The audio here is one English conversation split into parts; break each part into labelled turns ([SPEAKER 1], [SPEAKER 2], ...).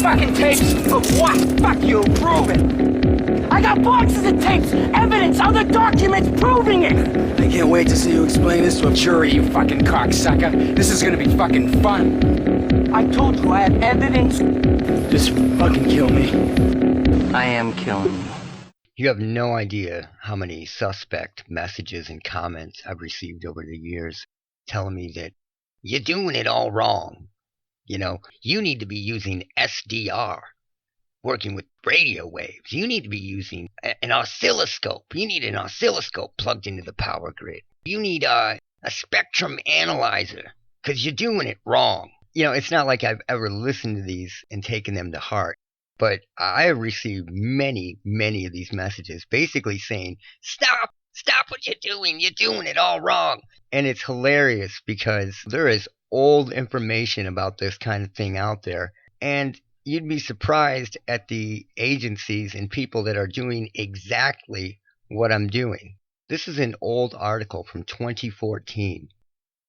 [SPEAKER 1] fucking tapes of what? Fuck you, prove it. I got boxes of tapes, evidence, other documents proving it. I can't wait to see you explain this to a jury, you fucking cocksucker. This is gonna be fucking fun. I told you I have evidence. Just fucking kill me. I am killing you.
[SPEAKER 2] You have no idea how many suspect messages and comments I've received over the years telling me that you're doing it all wrong. You know, you need to be using SDR, working with radio waves. You need to be using an oscilloscope. You need an oscilloscope plugged into the power grid. You need a spectrum analyzer because you're doing it wrong. You know, it's not like I've ever listened to these and taken them to heart, but I have received many, many of these messages basically saying, stop what you're doing it all wrong. And it's hilarious because there is old information about this kind of thing out there, and you'd be surprised at the agencies and people that are doing exactly what I'm doing. This is an old article from 2014,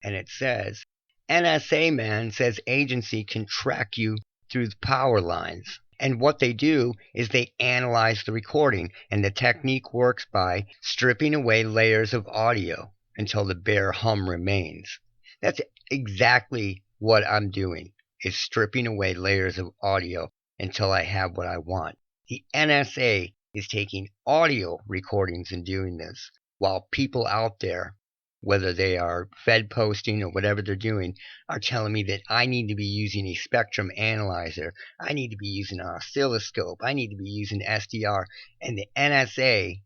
[SPEAKER 2] and it says, NSA man says agency can track you through the power lines. And what they do is they analyze the recording, and the technique works by stripping away layers of audio until the bare hum remains. That's exactly what I'm doing, is stripping away layers of audio until I have what I want. The NSA is taking audio recordings and doing this, while people out there, whether they are Fed posting or whatever they're doing, are telling me that I need to be using a spectrum analyzer, I need to be using an oscilloscope, I need to be using SDR, and the NSA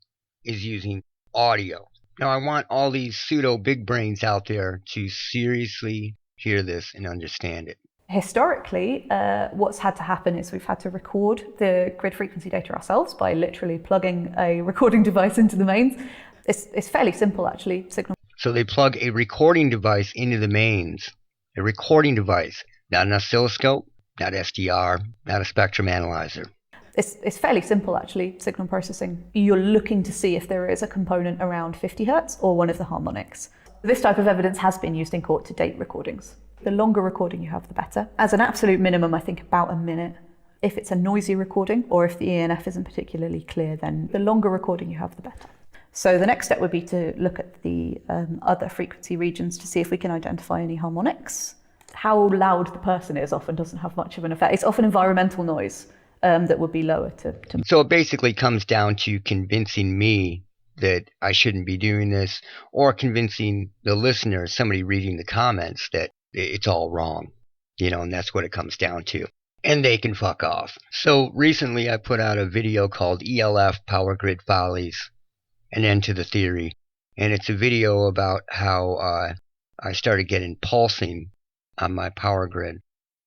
[SPEAKER 2] is using audio. Now, I want all these pseudo big brains out there to seriously hear this and understand it.
[SPEAKER 3] Historically, what's had to happen is we've had to record the grid frequency data ourselves by literally plugging a recording device into the mains. It's fairly simple, actually.
[SPEAKER 2] So they plug a recording device into the mains. A recording device, not an oscilloscope, not SDR, not a spectrum analyzer.
[SPEAKER 3] It's fairly simple, actually, signal processing. You're looking to see if there is a component around 50 hertz or one of the harmonics. This type of evidence has been used in court to date recordings. The longer recording you have, the better. As an absolute minimum, I think about a minute. If it's a noisy recording or if the ENF isn't particularly clear, then the longer recording you have, the better. So the next step would be to look at the other frequency regions to see if we can identify any harmonics. How loud the person is often doesn't have much of an effect. It's often environmental noise that would be lower to...
[SPEAKER 2] So it basically comes down to convincing me that I shouldn't be doing this, or convincing the listener, somebody reading the comments, that it's all wrong, you know, and that's what it comes down to. And they can fuck off. So recently I put out a video called ELF Power Grid Follies, An End to the Theory. And it's a video about how I started getting pulsing on my power grid.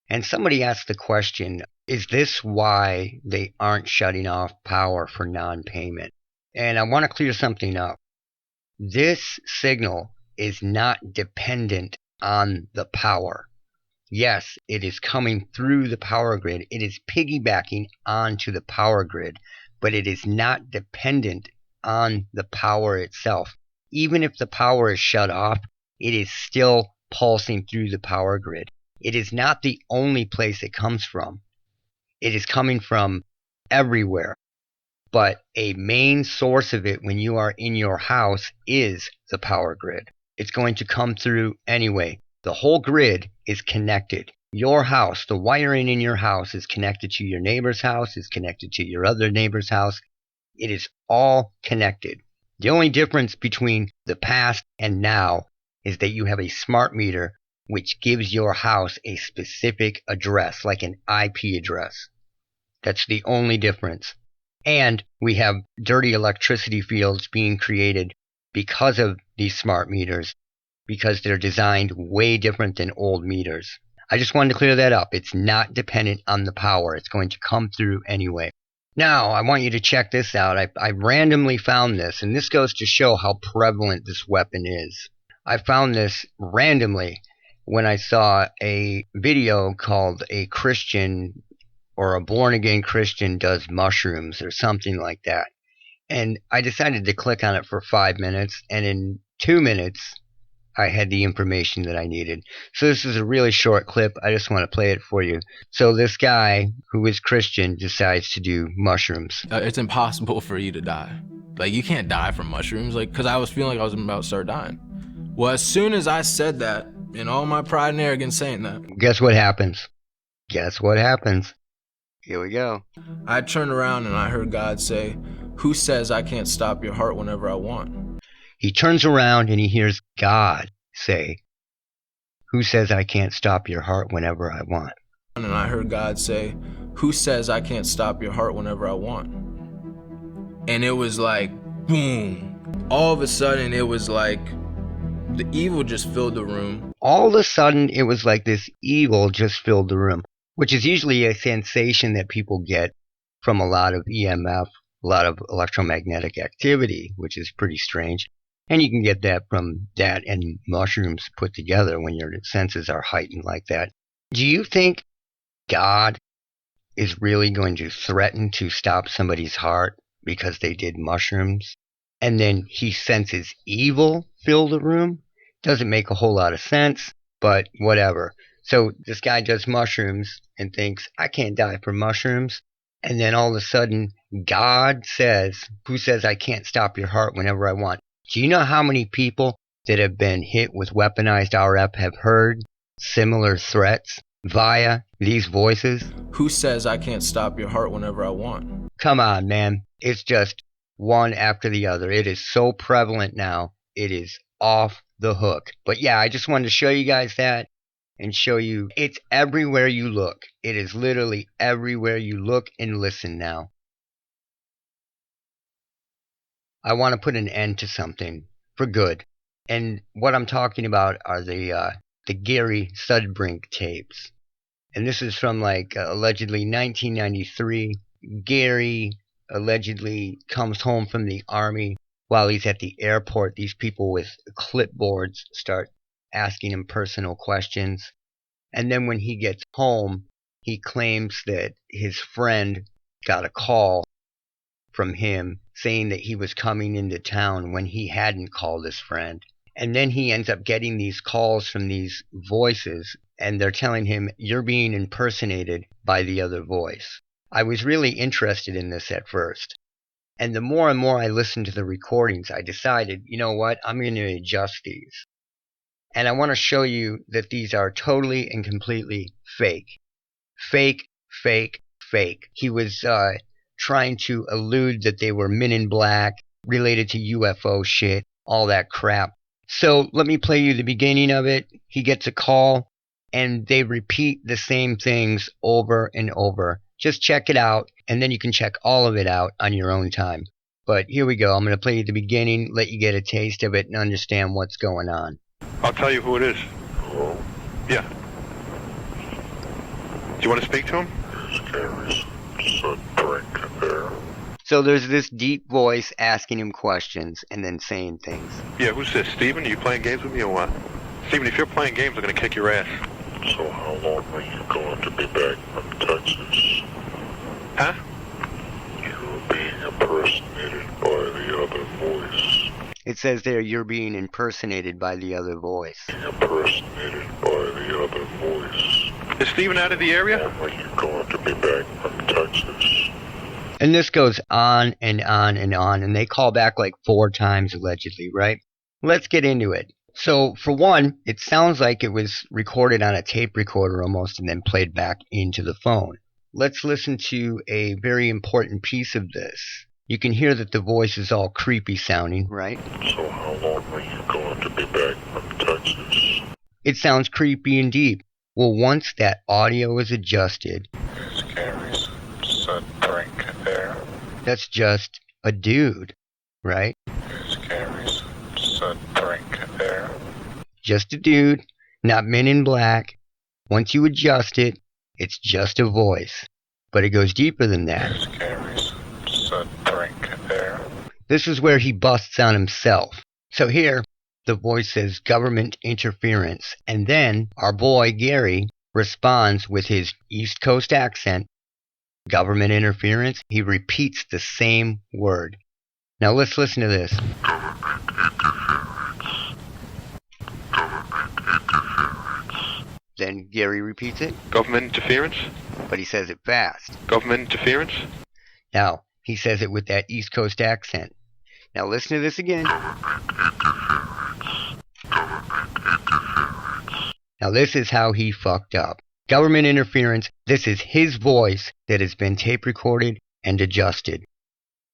[SPEAKER 2] And somebody asked the question, is this why they aren't shutting off power for non-payment? And I want to clear something up. This signal is not dependent on the power. Yes, it is coming through the power grid. It is piggybacking onto the power grid, but it is not dependent on the power itself. Even if the power is shut off, it is still pulsing through the power grid. It is not the only place it comes from. It is coming from everywhere. But a main source of it when you are in your house is the power grid. It's going to come through anyway. The whole grid is connected. Your house, the wiring in your house is connected to your neighbor's house, is connected to your other neighbor's house. It is all connected. The only difference between the past and now is that you have a smart meter which gives your house a specific address, like an IP address. That's the only difference. And we have dirty electricity fields being created because of these smart meters, because they're designed way different than old meters. I just wanted to clear that up. It's not dependent on the power. It's going to come through anyway. Now, I want you to check this out. I randomly found this, and this goes to show how prevalent this weapon is. I found this randomly when I saw a video called A Christian or a born-again Christian does mushrooms or something like that. And I decided to click on it for 5 minutes, and in 2 minutes, I had the information that I needed. So this is a really short clip. I just want to play it for you. So this guy who is Christian decides to do mushrooms.
[SPEAKER 4] It's impossible for you to die. Like, you can't die from mushrooms, like, because I was feeling like I was about to start dying. Well, as soon as I said that, and all my pride and arrogance saying that,
[SPEAKER 2] guess what happens? Guess what happens? Here we go.
[SPEAKER 4] I turned around and I heard God say, "Who says I can't stop your heart whenever I want?"
[SPEAKER 2] He turns around and he hears God say, "Who says I can't stop your heart whenever I want?"
[SPEAKER 4] And I heard God say, "Who says I can't stop your heart whenever I want?" And it was like, boom. All of a sudden, it was like the evil just filled the room.
[SPEAKER 2] All of a sudden, it was like this evil just filled the room, which is usually a sensation that people get from a lot of EMF, a lot of electromagnetic activity, which is pretty strange. And you can get that from that and mushrooms put together when your senses are heightened like that. Do you think God is really going to threaten to stop somebody's heart because they did mushrooms? And then he senses evil fill the room? Doesn't make a whole lot of sense, but whatever. So this guy does mushrooms and thinks, I can't die from mushrooms. And then all of a sudden, God says, "Who says I can't stop your heart whenever I want?" Do you know how many people that have been hit with weaponized RF have heard similar threats via these voices?
[SPEAKER 4] Who says I can't stop your heart whenever I want?
[SPEAKER 2] Come on, man. It's just one after the other. It is so prevalent now. It is off the hook. But yeah, I just wanted to show you guys that and show you it's everywhere you look. It is literally everywhere you look and listen now. I want to put an end to something for good. And what I'm talking about are the Gary Sudbrink tapes. And this is from allegedly 1993. Gary allegedly comes home from the army. While he's at the airport, these people with clipboards start asking him personal questions. And then when he gets home, he claims that his friend got a call from him saying that he was coming into town when he hadn't called his friend. And then he ends up getting these calls from these voices, and they're telling him, "You're being impersonated by the other voice." I was really interested in this at first. And the more and more I listened to the recordings, I decided, you know what, I'm going to adjust these. And I want to show you that these are totally and completely fake. Fake, fake, fake. He was trying to allude that they were men in black, related to UFO shit, all that crap. So let me play you the beginning of it. He gets a call, and they repeat the same things over and over. Just check it out, and then you can check all of it out on your own time. But here we go. I'm going to play you the beginning, let you get a taste of it, and understand what's going on.
[SPEAKER 5] I'll tell you who it is.
[SPEAKER 6] Hello?
[SPEAKER 5] Yeah. Do you want to speak to him?
[SPEAKER 6] Is Gary's Sudbrink there?
[SPEAKER 2] So there's this deep voice asking him questions and then saying things.
[SPEAKER 5] Yeah, who's this? Steven? Are you playing games with me or what? Steven, if you're playing games, I'm going to kick your ass.
[SPEAKER 6] So how long are you going to be back from Texas?
[SPEAKER 5] Huh?
[SPEAKER 6] You're being impersonated by the other voice.
[SPEAKER 2] It says there, you're being impersonated by the other voice.
[SPEAKER 6] Being impersonated by the other voice.
[SPEAKER 5] Is Steven out of the area?
[SPEAKER 6] How long are you going to be back from Texas?
[SPEAKER 2] And this goes on and on and on, and they call back like 4 times allegedly, right? Let's get into it. So, for one, it sounds like it was recorded on a tape recorder almost and then played back into the phone. Let's listen to a very important piece of this. You can hear that the voice is all creepy sounding, right?
[SPEAKER 6] So how long are you going to be back from Texas?
[SPEAKER 2] It sounds creepy and deep. Well, once that audio is adjusted,
[SPEAKER 6] Is Gary's Sudbrink there?
[SPEAKER 2] that's just a dude, right?
[SPEAKER 6] Is Gary's Sudbrink there?
[SPEAKER 2] Just a dude, not men in black. Once you adjust it, it's just a voice. But it goes deeper than that.
[SPEAKER 6] Is Gary's Sudbrink there?
[SPEAKER 2] This is where he busts on himself. So here, the voice says government interference. And then our boy Gary responds with his East Coast accent, government interference. He repeats the same word. Now let's listen to this.
[SPEAKER 6] Government interference.
[SPEAKER 2] Then Gary repeats it.
[SPEAKER 5] Government interference?
[SPEAKER 2] But he says it fast.
[SPEAKER 5] Government interference?
[SPEAKER 2] Now, he says it with that East Coast accent. Now listen to this again. Now this is how he fucked up. Government interference, this is his voice that has been tape recorded and adjusted.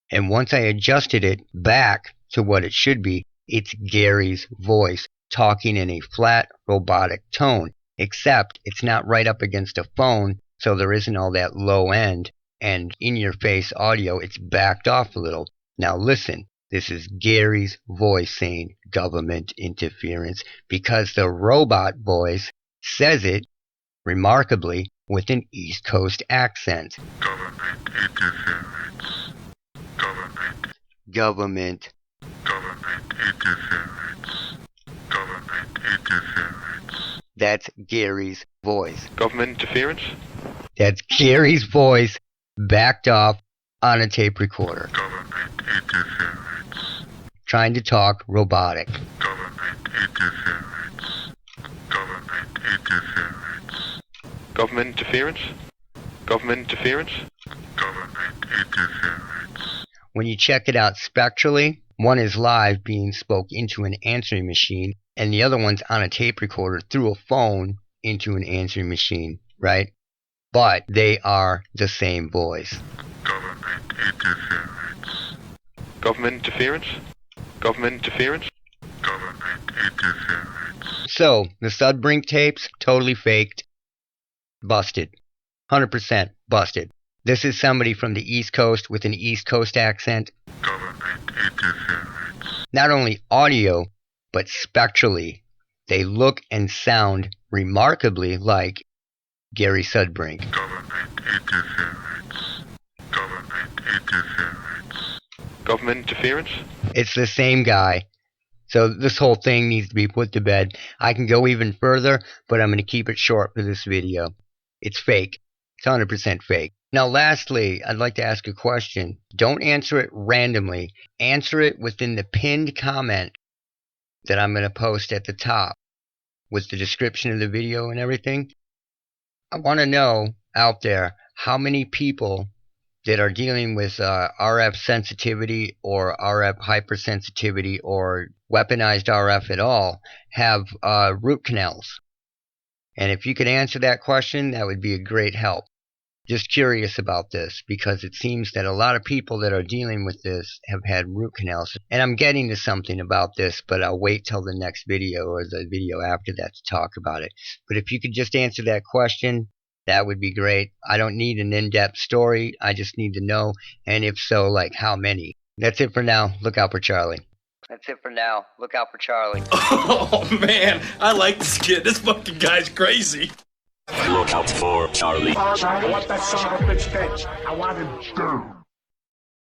[SPEAKER 2] And once I adjusted it back to what it should be, it's Gary's voice talking in a flat, robotic tone. Except it's not right up against a phone, so there isn't all that low end and in-your-face audio. It's backed off a little. Now listen, this is Gary's voice saying government interference because the robot voice says it remarkably with an East Coast accent.
[SPEAKER 6] Government interference.
[SPEAKER 2] Government.
[SPEAKER 6] Government interference. Government interference.
[SPEAKER 2] That's Gary's voice.
[SPEAKER 5] Government interference?
[SPEAKER 2] That's Gary's voice backed off on a tape recorder.
[SPEAKER 6] Government interference.
[SPEAKER 2] Trying to talk robotic.
[SPEAKER 6] Government interference. Government interference.
[SPEAKER 5] Government interference? Government interference?
[SPEAKER 6] Government interference.
[SPEAKER 2] When you check it out spectrally, one is live being spoke into an answering machine, and the other one's on a tape recorder through a phone into an answering machine, right? But they are the same voice.
[SPEAKER 6] Government interference.
[SPEAKER 5] Government interference? Government interference?
[SPEAKER 6] Government interference.
[SPEAKER 2] So, the Sudbrink tapes, totally faked. Busted. 100% busted. This is somebody from the East Coast with an East Coast accent.
[SPEAKER 6] Government interference.
[SPEAKER 2] Not only audio, but spectrally. They look and sound remarkably like Gary Sudbrink.
[SPEAKER 6] Government interference. Government interference.
[SPEAKER 5] Government interference?
[SPEAKER 2] It's the same guy. So this whole thing needs to be put to bed. I can go even further, but I'm going to keep it short for this video. It's fake. It's 100% fake. Now lastly, I'd like to ask a question. Don't answer it randomly. Answer it within the pinned comment that I'm going to post at the top with the description of the video and everything. I want to know out there how many people that are dealing with RF sensitivity or RF hypersensitivity or weaponized RF at all have root canals. And if you could answer that question, that would be a great help. Just curious about this because it seems that a lot of people that are dealing with this have had root canals. And I'm getting to something about this, but I'll wait till the next video or the video after that to talk about it. But if you could just answer that question, that would be great. I don't need an in-depth story. I just need to know. And if so, like how many? That's it for now. Look out for Charlie. That's it for now. Look out for Charlie.
[SPEAKER 7] Oh man, I like this kid. This fucking guy's crazy.
[SPEAKER 8] Look out for Charlie.
[SPEAKER 9] Charlie, what that son of a bitch did. I want him dead.